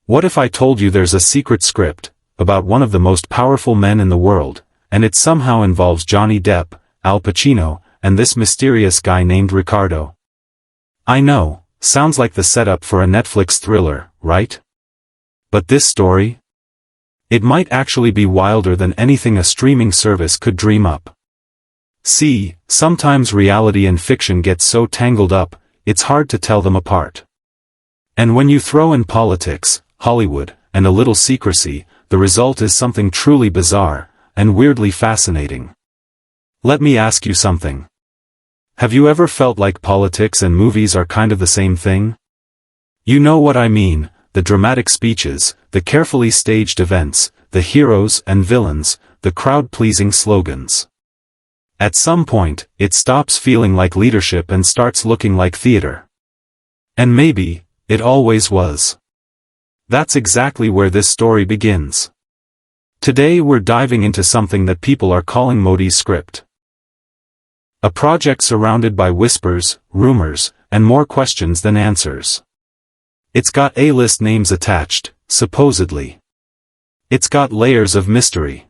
What if I told you there's a secret script about one of the most powerful men in the world, and it somehow involves Johnny Depp, Al Pacino, and this mysterious guy named Riccardo? I know, sounds like the setup for a Netflix thriller, right? But this story? It might actually be wilder than anything a streaming service could dream up. See, sometimes reality and fiction get so tangled up, it's hard to tell them apart. And when you throw in politics, Hollywood, and a little secrecy, the result is something truly bizarre, and weirdly fascinating. Let me ask you something. Have you ever felt like politics and movies are kind of the same thing? You know what I mean, the dramatic speeches, the carefully staged events, the heroes and villains, the crowd-pleasing slogans. At some point, it stops feeling like leadership and starts looking like theater. And maybe, it always was. That's exactly where this story begins. Today we're diving into something that people are calling Modi's script. A project surrounded by whispers, rumors, and more questions than answers. It's got A-list names attached, supposedly. It's got layers of mystery.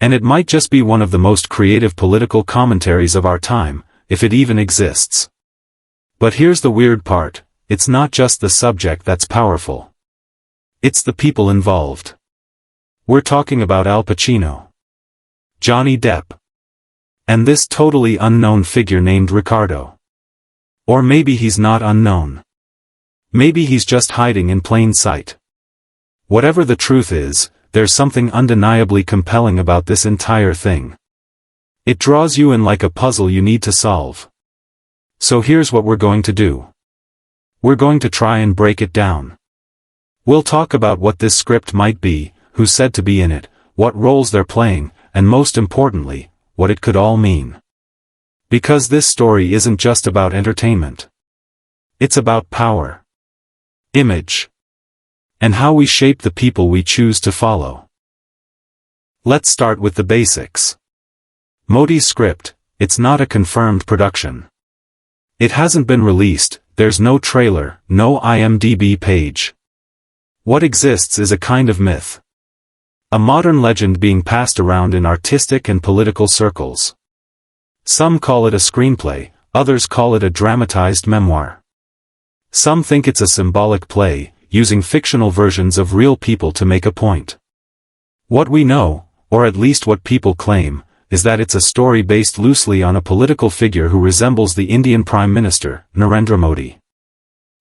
And it might just be one of the most creative political commentaries of our time, if it even exists. But here's the weird part, it's not just the subject that's powerful. It's the people involved. We're talking about Al Pacino, Johnny Depp, and this totally unknown figure named Riccardo. Or maybe he's not unknown. Maybe he's just hiding in plain sight. Whatever the truth is, there's something undeniably compelling about this entire thing. It draws you in like a puzzle you need to solve. So here's what we're going to do. We're going to try and break it down. We'll talk about what this script might be, who's said to be in it, what roles they're playing, and most importantly, what it could all mean. Because this story isn't just about entertainment. It's about power, image, and how we shape the people we choose to follow. Let's start with the basics. Modi's script, it's not a confirmed production. It hasn't been released, there's no trailer, no IMDb page. What exists is a kind of myth. A modern legend being passed around in artistic and political circles. Some call it a screenplay, others call it a dramatized memoir. Some think it's a symbolic play, using fictional versions of real people to make a point. What we know, or at least what people claim, is that it's a story based loosely on a political figure who resembles the Indian Prime Minister, Narendra Modi.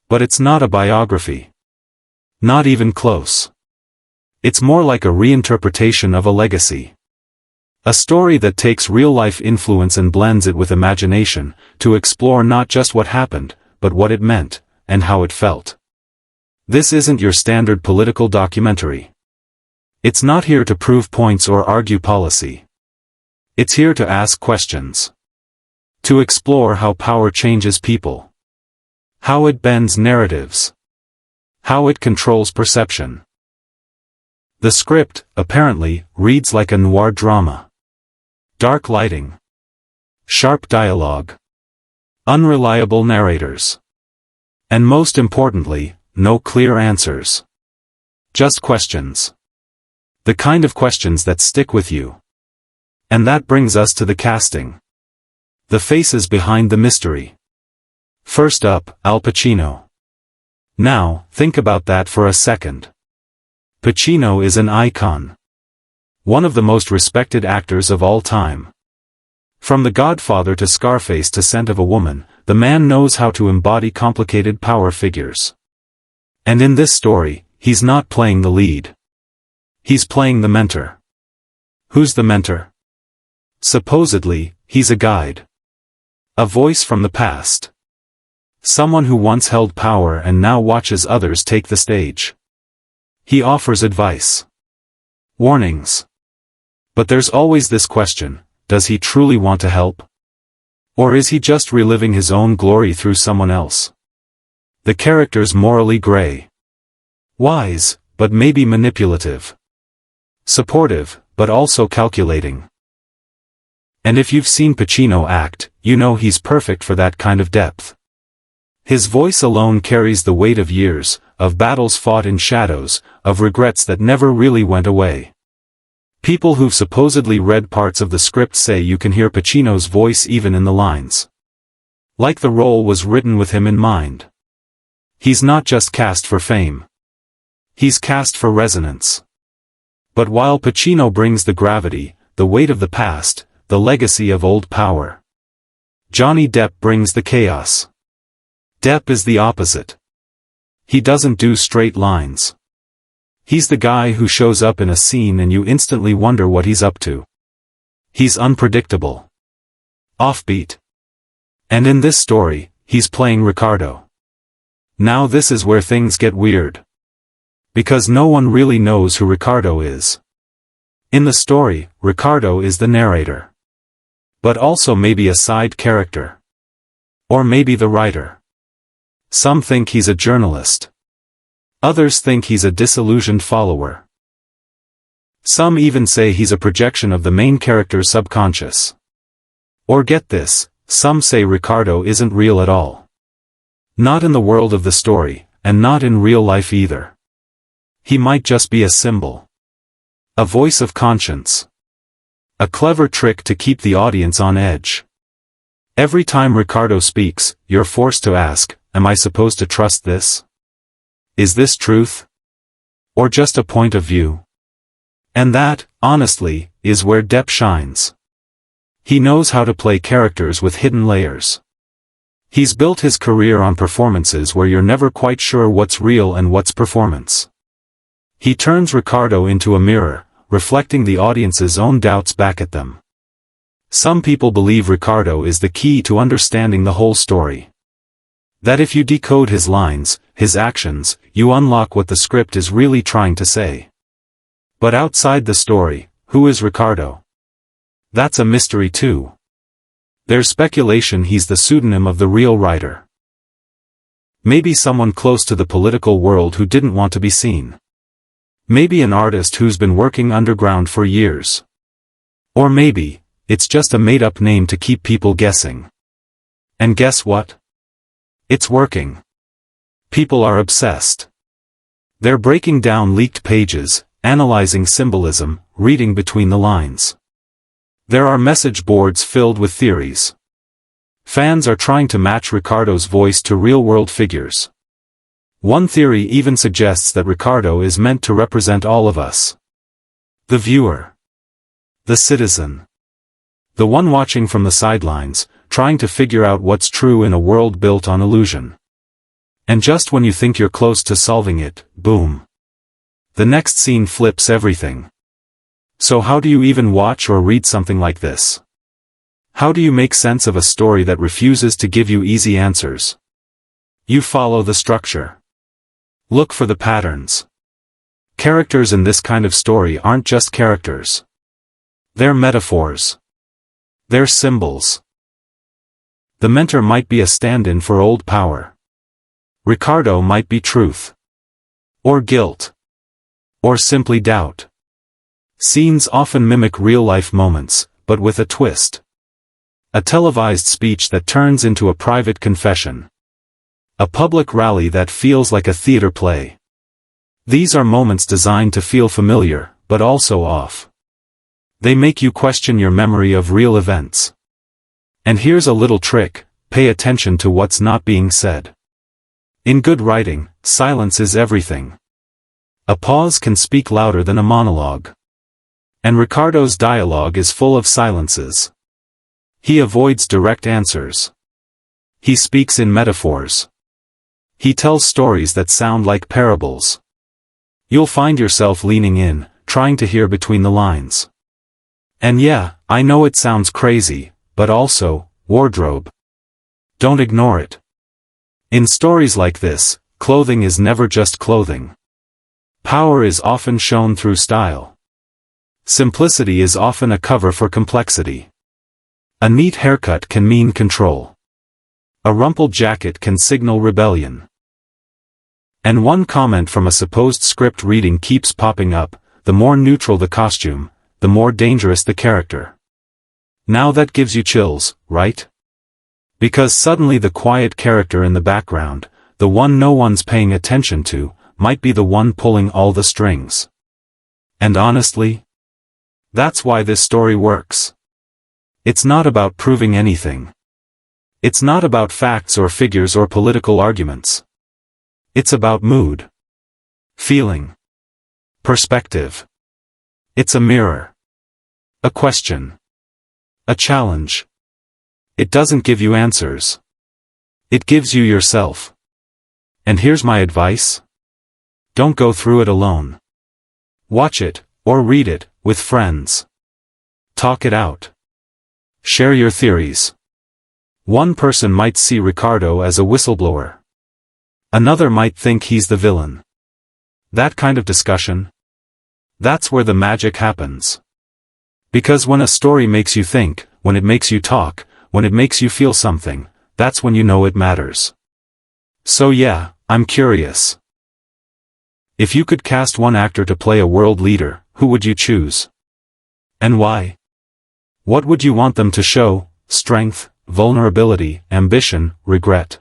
But it's not a biography. Not even close. It's more like a reinterpretation of a legacy. A story that takes real-life influence and blends it with imagination, to explore not just what happened, but what it meant, and how it felt. This isn't your standard political documentary. It's not here to prove points or argue policy. It's here to ask questions. To explore how power changes people. How it bends narratives. How it controls perception. The script, apparently, reads like a noir drama. Dark lighting. Sharp dialogue. Unreliable narrators. And most importantly, no clear answers. Just questions. The kind of questions that stick with you. And that brings us to the casting. The faces behind the mystery. First up, Al Pacino. Now, think about that for a second. Pacino is an icon. One of the most respected actors of all time. From The Godfather to Scarface to Scent of a Woman, the man knows how to embody complicated power figures. And in this story, he's not playing the lead. He's playing the mentor. Who's the mentor? Supposedly, he's a guide. A voice from the past. Someone who once held power and now watches others take the stage. He offers advice. Warnings. But there's always this question, does he truly want to help? Or is he just reliving his own glory through someone else? The character's morally gray. Wise, but maybe manipulative. Supportive, but also calculating. And if you've seen Pacino act, you know he's perfect for that kind of depth. His voice alone carries the weight of years, of battles fought in shadows, of regrets that never really went away. People who've supposedly read parts of the script say you can hear Pacino's voice even in the lines. Like the role was written with him in mind. He's not just cast for fame. He's cast for resonance. But while Pacino brings the gravity, the weight of the past, the legacy of old power, Johnny Depp brings the chaos. Depp is the opposite. He doesn't do straight lines. He's the guy who shows up in a scene and you instantly wonder what he's up to. He's unpredictable. Offbeat. And in this story, he's playing Riccardo. Now this is where things get weird. Because no one really knows who Riccardo is. In the story, Riccardo is the narrator. But also maybe a side character. Or maybe the writer. Some think he's a journalist. Others think he's a disillusioned follower. Some even say he's a projection of the main character's subconscious. Or get this, some say Riccardo isn't real at all. Not in the world of the story, and not in real life either. He might just be a symbol. A voice of conscience. A clever trick to keep the audience on edge. Every time Riccardo speaks, you're forced to ask, am I supposed to trust this? Is this truth? Or just a point of view? And that, honestly, is where Depp shines. He knows how to play characters with hidden layers. He's built his career on performances where you're never quite sure what's real and what's performance. He turns Riccardo into a mirror, reflecting the audience's own doubts back at them. Some people believe Riccardo is the key to understanding the whole story. That if you decode his lines, his actions, you unlock what the script is really trying to say. But outside the story, who is Riccardo? That's a mystery too. There's speculation he's the pseudonym of the real writer. Maybe someone close to the political world who didn't want to be seen. Maybe an artist who's been working underground for years. Or maybe, it's just a made-up name to keep people guessing. And guess what? It's working. People are obsessed. They're breaking down leaked pages, analyzing symbolism, reading between the lines. There are message boards filled with theories. Fans are trying to match Riccardo's voice to real-world figures. One theory even suggests that Riccardo is meant to represent all of us. The viewer. The citizen. The one watching from the sidelines, trying to figure out what's true in a world built on illusion. And just when you think you're close to solving it, boom. The next scene flips everything. So how do you even watch or read something like this? How do you make sense of a story that refuses to give you easy answers? You follow the structure. Look for the patterns. Characters in this kind of story aren't just characters. They're metaphors. They're symbols. The mentor might be a stand-in for old power. Riccardo might be truth. Or guilt. Or simply doubt. Scenes often mimic real-life moments, but with a twist. A televised speech that turns into a private confession. A public rally that feels like a theater play. These are moments designed to feel familiar, but also off. They make you question your memory of real events. And here's a little trick, pay attention to what's not being said. In good writing, silence is everything. A pause can speak louder than a monologue. And Riccardo's dialogue is full of silences. He avoids direct answers. He speaks in metaphors. He tells stories that sound like parables. You'll find yourself leaning in, trying to hear between the lines. And yeah, I know it sounds crazy, but also, wardrobe. Don't ignore it. In stories like this, clothing is never just clothing. Power is often shown through style. Simplicity is often a cover for complexity. A neat haircut can mean control. A rumpled jacket can signal rebellion. And one comment from a supposed script reading keeps popping up, the more neutral the costume, the more dangerous the character. Now that gives you chills, right? Because suddenly the quiet character in the background, the one no one's paying attention to, might be the one pulling all the strings. And honestly, that's why this story works. It's not about proving anything. It's not about facts or figures or political arguments. It's about mood, feeling, perspective. It's a mirror, a question, a challenge. It doesn't give you answers. It gives you yourself. And here's my advice. Don't go through it alone. Watch it, or read it, with friends. Talk it out. Share your theories. One person might see Riccardo as a whistleblower. Another might think he's the villain. That kind of discussion, that's where the magic happens. Because when a story makes you think, when it makes you talk, when it makes you feel something, that's when you know it matters. So yeah, I'm curious. If you could cast one actor to play a world leader, who would you choose? And why? What would you want them to show? Strength, vulnerability, ambition, regret?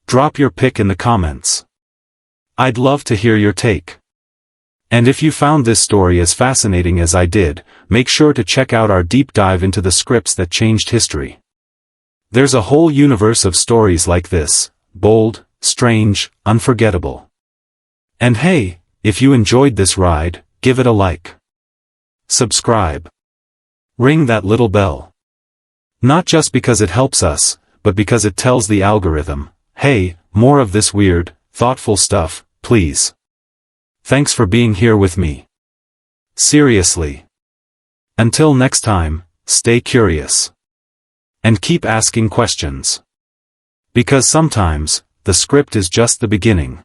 Drop your pick in the comments. I'd love to hear your take. And if you found this story as fascinating as I did, make sure to check out our deep dive into the scripts that changed history. There's a whole universe of stories like this, bold, strange, unforgettable. And hey, if you enjoyed this ride, give it a like. Subscribe. Ring that little bell. Not just because it helps us, but because it tells the algorithm, hey, more of this weird, thoughtful stuff, please. Thanks for being here with me. Seriously. Until next time, stay curious. And keep asking questions. Because sometimes, the script is just the beginning.